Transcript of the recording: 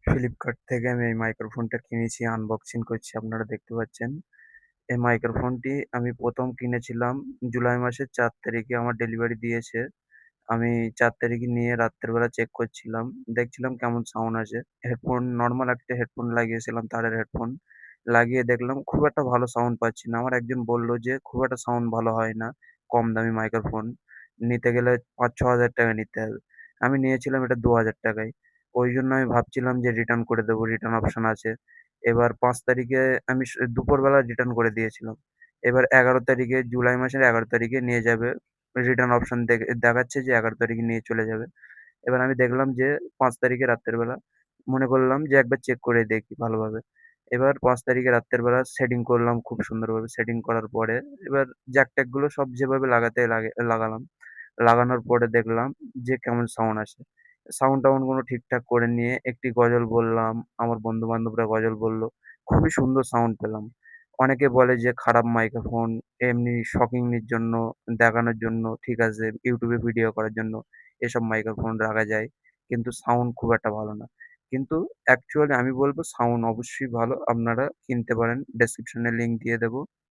Flipkart থেকে আমি এই মাইক্রোফোনটা কিনেছি, আনবক্সিং করছি আপনারা দেখতে পাচ্ছেন। এই মাইক্রোফোনটি আমি ১ম কিনেছিলাম জুলাই মাসের ৪ তারিখে আমার ডেলিভারি দিয়েছে। আমি ৪ তারিখে নিয়ে রাত্রের বেলা চেক করছিলাম। দেখছিলাম কেমন সাউন্ড আসে। হেডফোন নরমাল একটা হেডফোন লাগিয়েছিলাম, তারের হেডফোন। লাগিয়ে দেখলাম খুব একটা ভালো সাউন্ড পাচ্ছি না। আমার একজন বলল যে, "খুব একটা সাউন্ড ভালো হয় না। কম দামি মাইক্রোফোন। নিতে গেলে ৫,০০০-৬,০০০ টাকা নিতে হবে।" আমি নিয়েছিলাম এটা ৳২,০০০ টাকায়। ওইজন্য আমি ভাবছিলাম যে রিটার্ন করে দেবো, রিটার্ন অপশন আছে। এবার ৫ তারিখে আমি দুপুরবেলা রিটার্ন করে দিয়েছিলাম। এবার ১১ তারিখে জুলাই মাসের ১১ তারিখে নিয়ে যাবে। রিটার্ন অপশন দেখাচ্ছে যে ১১ তারিখে নিয়ে চলে যাবে। এবার আমি দেখলাম যে ৫ তারিখে রাত্রের বেলা মনে করলাম যে একবার চেক করে দেখি ভালোভাবে। এবার ৫ তারিখে রাত্রের বেলা সেটিং করলাম খুব সুন্দরভাবে। সেটিং করার পরে এবার জ্যাক-ট্যাক গুলো সব যেভাবে লাগালাম। লাগানোর পরে দেখলাম যে কেমন সাউন্ড আসে। সাউন্ড-টাউন্ড গুলো ঠিকঠাক করে নিয়ে একটি গজল বললাম, আমার বন্ধু-বান্ধবরা গজল বলল। খুবই সুন্দর সাউন্ড পেলাম। অনেকে বলে যে খারাপ মাইক্রোফোন, এমনি শখিংনির জন্য, দেখানোর জন্য ঠিক আছে, YouTube এ ভিডিও করার জন্য এসব মাইক্রোফোন রাখা যায়। কিন্তু সাউন্ড খুব একটা ভালো না। কিন্তু অ্যাকচুয়ালি আমি বলব সাউন্ড অবশ্যই ভালো। আপনারা কিনতে পারেন। ডেসক্রিপশনে লিংক দিয়ে দেব।